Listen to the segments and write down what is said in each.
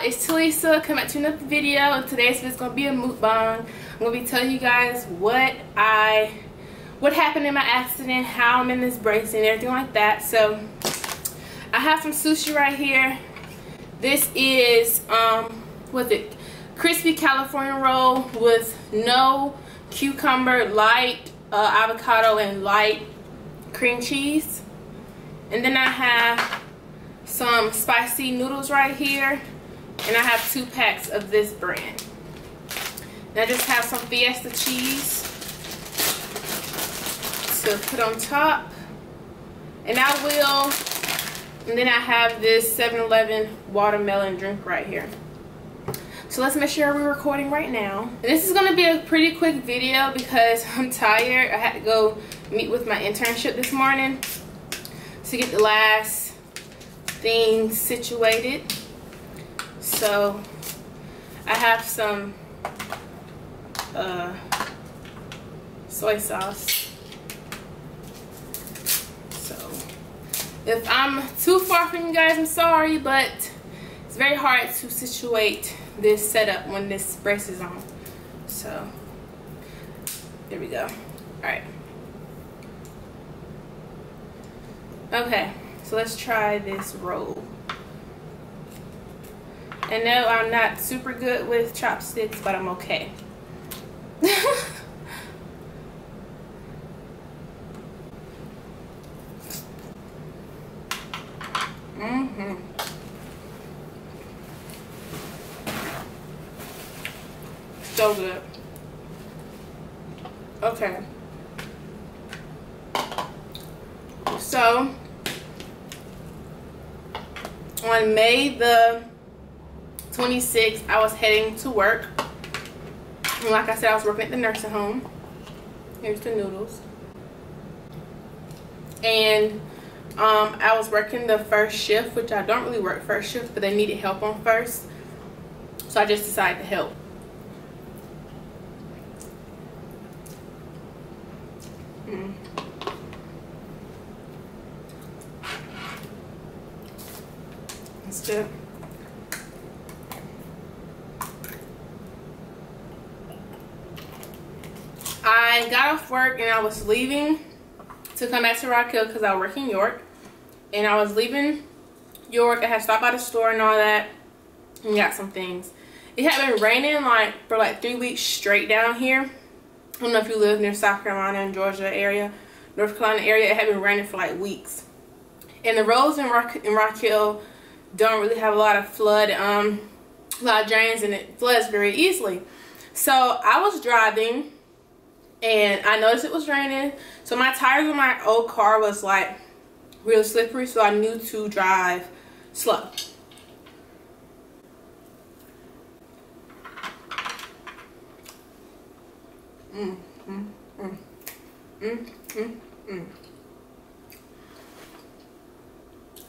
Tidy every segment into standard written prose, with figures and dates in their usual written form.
it's Talisa coming back to another video, and today's video is going to be a mukbang. I'm going to be telling you guys what happened in my accident, how I'm in this brace and everything like that. So I have some sushi right here. This is what's it, crispy California roll with no cucumber, light avocado, and light cream cheese. And then I have some spicy noodles right here, and I have 2 packs of this brand. And I just have some Fiesta cheese to put on top, and then I have this 7-Eleven watermelon drink right here. So let's make sure we're recording right now. And this is going to be a pretty quick video because I'm tired. I had to go meet with my internship this morning to get the last things situated. So I have some soy sauce. So if I'm too far from you guys, I'm sorry, but it's very hard to situate this setup when this brace is on. So there we go. All right. Okay, so let's try this roll. And no, I'm not super good with chopsticks, but I'm okay. So good. Okay. So on May the 26th, I was heading to work. And like I said, I was working at the nursing home. Here's the noodles. And I was working the first shift, which I don't really work first shift, but they needed help on first. So I just decided to help. That's good. I got off work and I was leaving to come back to Rock Hill because I work in York. And I was leaving York. I had stopped by the store and all that and got some things. It had been raining for 3 weeks straight down here. I don't know if you live near South Carolina and Georgia area, North Carolina area. It had been raining for weeks. And the roads in Rock Hill don't really have a lot of flood, a lot of drains, and it floods very easily. So I was driving and I noticed it was raining. So my tires on my old car was real slippery, so I knew to drive slow.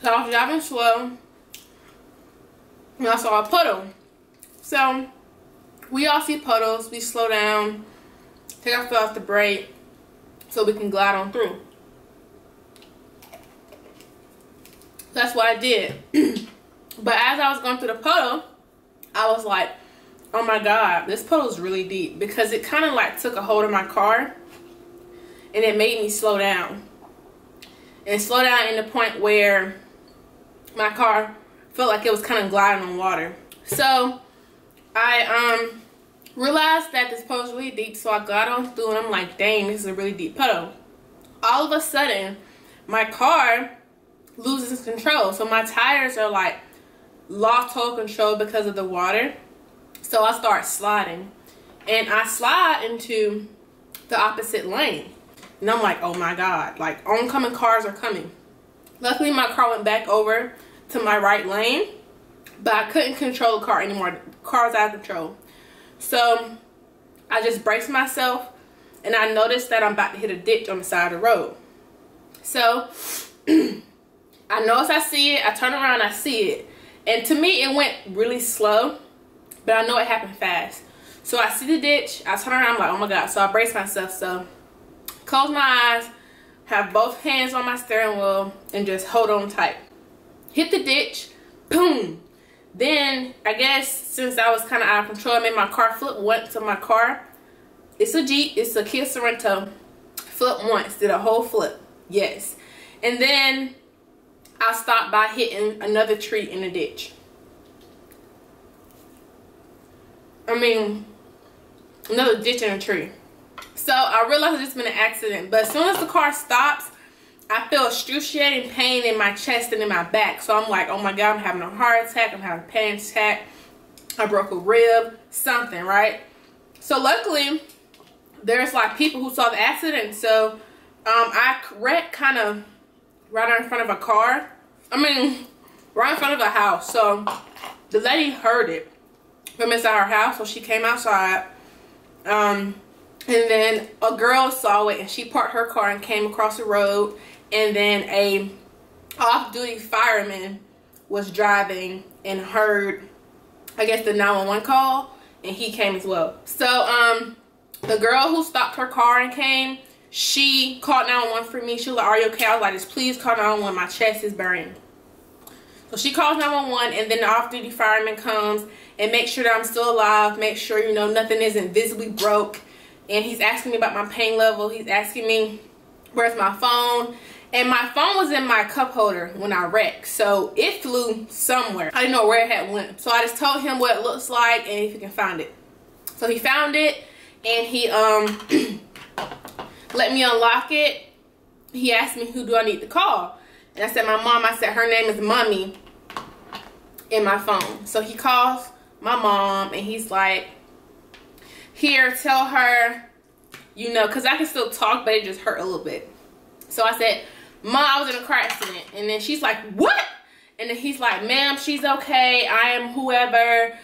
So I was driving slow and I saw a puddle. So we all see puddles, we slow down, take our foot off the brake so we can glide on through. That's what I did. But as I was going through the puddle, I was like, oh my God, this puddle is really deep, because it kind of took a hold of my car and it made me slow down. And slow down in the point where my car felt like it was kind of gliding on water. So I realized that this puddle was really deep, so I got on through and I'm like, dang, this is a really deep puddle. All of a sudden, my car loses control. So my tires are lost total control because of the water. So I start sliding. And I slide into the opposite lane. And I'm like, oh my God, oncoming cars are coming. Luckily, my car went back over to my right lane, but I couldn't control the car anymore. The car was out of control. So I just braced myself, and I noticed that I'm about to hit a ditch on the side of the road. So I notice I see it, I turn around, I see it. And to me, it went really slow, but I know it happened fast. So I see the ditch, I turn around, I'm like, oh my God. So I brace myself. So close my eyes, have both hands on my steering wheel, and just hold on tight. Hit the ditch, boom. Then I guess since I was kind of out of control, I made my car flip once. So my car, it's a Jeep, it's a Kia Sorento, flip once, did a whole flip, yes. And then I stopped by hitting another tree in the ditch. I mean, another ditch in a tree. So I realized it's been an accident, but as soon as the car stops, I feel excruciating pain in my chest and in my back. So I'm like, oh my God, I'm having a heart attack, I'm having a panic attack, I broke a rib, something, right? So luckily, there's like people who saw the accident. So I wrecked kind of right in front of a car. I mean, right in front of a house. So the lady heard it from inside her house, so she came outside. And then a girl saw it and she parked her car and came across the road. And then a off-duty fireman was driving and heard, I guess, the 911 call, and he came as well. So the girl who stopped her car and came, she called 911 for me. She was like, are you okay? I was like, just please call 911, my chest is burning. So she calls 911, and then the off-duty fireman comes and makes sure that I'm still alive, make sure, you know, nothing isn't visibly broke. And he's asking me about my pain level. He's asking me where's my phone. And my phone was in my cup holder when I wrecked. So it flew somewhere. I didn't know where it had went. So I just told him what it looks like and if he can find it. So he found it and he let me unlock it. He asked me who do I need to call. And I said my mom. I said her name is Mommy in my phone. So he calls my mom and he's like, here, tell her, you know, because I can still talk, but it just hurt a little bit. So I said, Mom, I was in a car accident. And then she's like, what? And then he's like, ma'am, she's okay. I am whoever.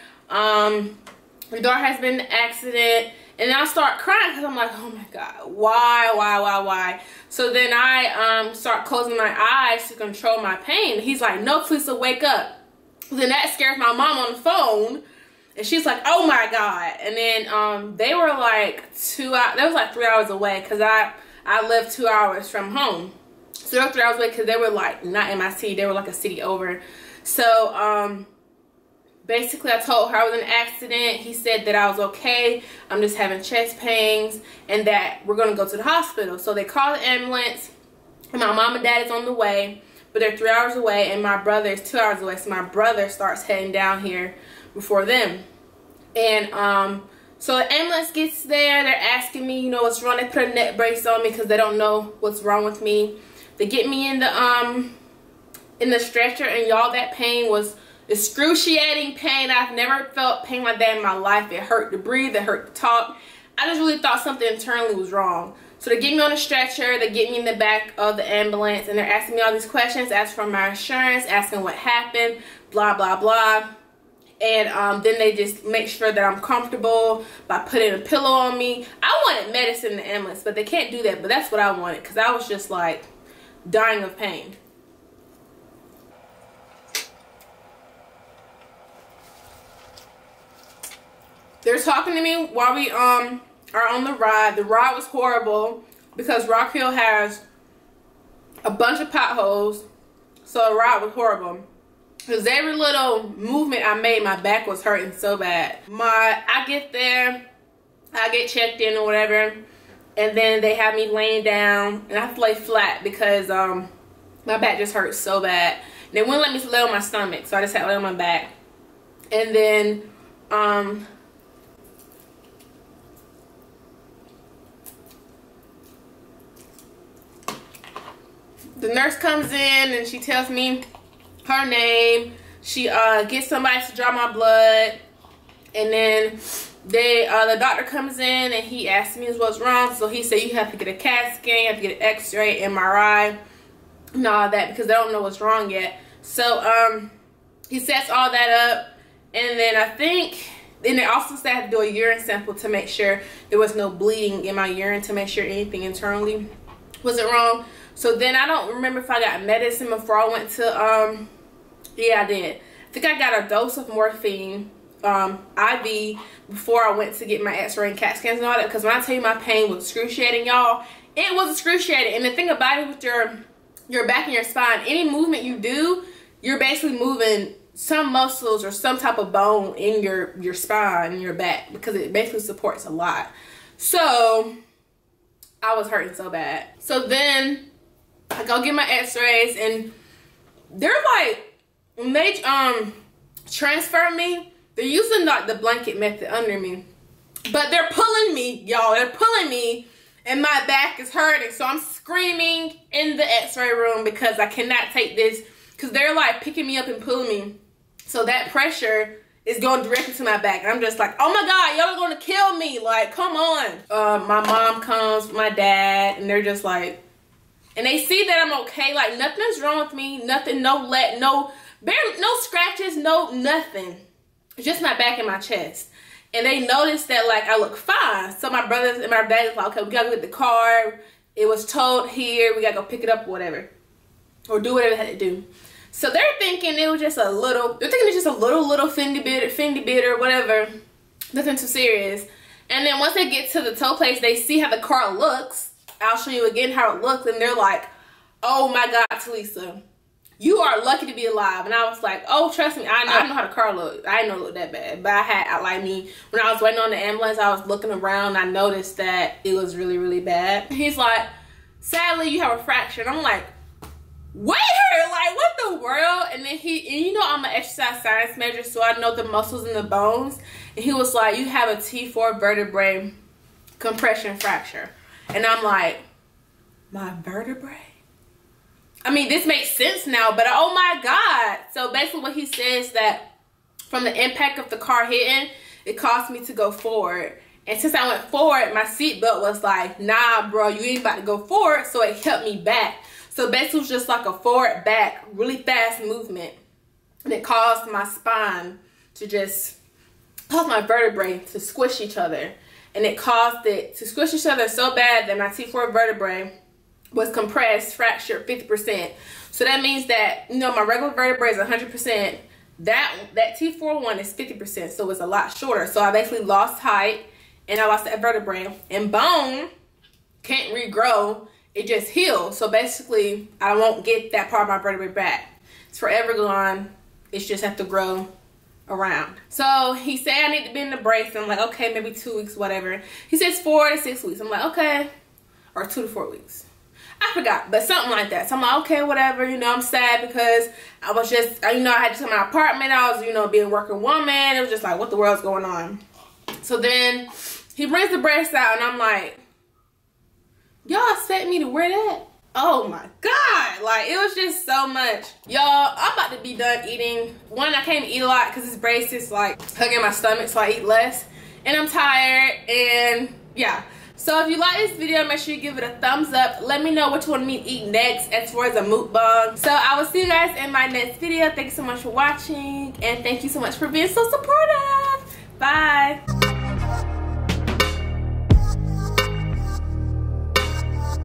Your daughter has been in an accident. And then I start crying because I'm like, oh my God, why? So then I start closing my eyes to control my pain. He's like, no, Talisa, wake up. Then that scares my mom on the phone. And she's like, oh my God. And then they were like 2 hours, they was like 3 hours away because I live 2 hours from home. So they were 3 hours away because they were like not in my city, they were like a city over. So basically I told her I was in an accident. He said that I was okay, I'm just having chest pains and that we're gonna go to the hospital. So they called the ambulance and my mom and dad is on the way, but they're 3 hours away and my brother is 2 hours away. So my brother starts heading down here before them. And so the ambulance gets there, they're asking me, you know, what's wrong. They put a neck brace on me because they don't know what's wrong with me. They get me in the stretcher, and y'all, that pain was excruciating pain. I've never felt pain like that in my life. It hurt to breathe, it hurt to talk. I just really thought something internally was wrong. So they get me on a stretcher, they get me in the back of the ambulance, and they're asking me all these questions, asking for my insurance, asking what happened, blah, blah, blah. And then they just make sure that I'm comfortable by putting a pillow on me. I wanted medicine in the ambulance, but they can't do that. But that's what I wanted because I was just like dying of pain. They're talking to me while we are on the ride. The ride was horrible because Rock Hill has a bunch of potholes. So the ride was horrible. Because every little movement I made, my back was hurting so bad. I get there, I get checked in or whatever, and then they have me laying down, and I have to lay flat because my back just hurts so bad. They wouldn't let me lay on my stomach, so I just had to lay on my back. And then the nurse comes in and she tells me her name. She gets somebody to draw my blood, and then the doctor comes in and he asks me what's wrong. So he said you have to get a CAT scan, you have to get an X-ray, MRI, and all that because they don't know what's wrong yet. So he sets all that up, and then I think then they also said I had to do a urine sample to make sure there was no bleeding in my urine, to make sure anything internally wasn't wrong. So then I don't remember if I got medicine before I went to, yeah, I did. I think I got a dose of morphine, IV, before I went to get my x-ray and CAT scans and all that. Because when I tell you my pain was excruciating, y'all, it was excruciating. And the thing about it with your back and your spine, any movement you do, you're basically moving some muscles or some type of bone in your spine and your back, because it basically supports a lot. So I was hurting so bad. So then I go get my x-rays, and they're like, when they transfer me, they're using like the blanket method under me, but they're pulling me, y'all. They're pulling me, and my back is hurting. So I'm screaming in the x-ray room because I cannot take this, because they're like picking me up and pulling me. So that pressure is going directly to my back. I'm just like, oh my God, y'all are going to kill me. Like, come on. My mom comes, my dad, and they're just like, and they see that I'm okay. Like, nothing's wrong with me. Nothing, no scratches, no nothing. It's just my back and my chest. And they noticed that, like, I look fine. So my brothers and my dad is like, okay, we got to get the car. It was towed here. We got to go pick it up or whatever. Or do whatever they had to do. So they're thinking it was just a little, little fender bit or whatever. Nothing too serious. And then once they get to the tow place, they see how the car looks. I'll show you again how it looks. And they're like, oh my God, Talisa, you are lucky to be alive. And I was like, oh, trust me, I know how the car looked. I didn't know it looked that bad. But when I was waiting on the ambulance, I was looking around. I noticed that it was really, really bad. He's like, sadly, you have a fracture. And I'm like, wait, like, what the world? And then you know I'm an exercise science major, so I know the muscles and the bones. And he was like, you have a T4 vertebrae compression fracture. And I'm like, my vertebrae? I mean, this makes sense now, but oh my God. So basically what he says that from the impact of the car hitting, it caused me to go forward. And since I went forward, my seatbelt was like, nah, bro, you ain't about to go forward. So it kept me back. So basically it was just like a forward back, really fast movement. And it caused my spine to just, caused my vertebrae to squish each other. And it caused it to squish each other so bad that my T4 vertebrae was compressed, fractured 50%. So that means that, you know, my regular vertebrae is 100%. That T4 one is 50%, so it's a lot shorter. So I basically lost height, and I lost that vertebrae. And bone can't regrow. It just heals. So basically, I won't get that part of my vertebrae back. It's forever gone. It's just have to grow around. So he said I need to be in the brace. I'm like, okay, maybe 2 weeks, whatever. He says 4 to 6 weeks. I'm like, okay. Or 2 to 4 weeks. I forgot, but something like that. So I'm like, okay, whatever. You know, I'm sad because I was just, you know, I had to my apartment. I was, you know, being a working woman. It was just like, what the world's going on? So then he brings the brace out, and I'm like, y'all expect me to wear that? Oh my God. Like, it was just so much. Y'all, I'm about to be done eating. One, I can't eat a lot because this brace is like hugging my stomach, so I eat less. And I'm tired, and yeah. So if you like this video, make sure you give it a thumbs up. Let me know what you want me to eat next as far as a mukbang. So I will see you guys in my next video. Thank you so much for watching, and thank you so much for being so supportive. Bye.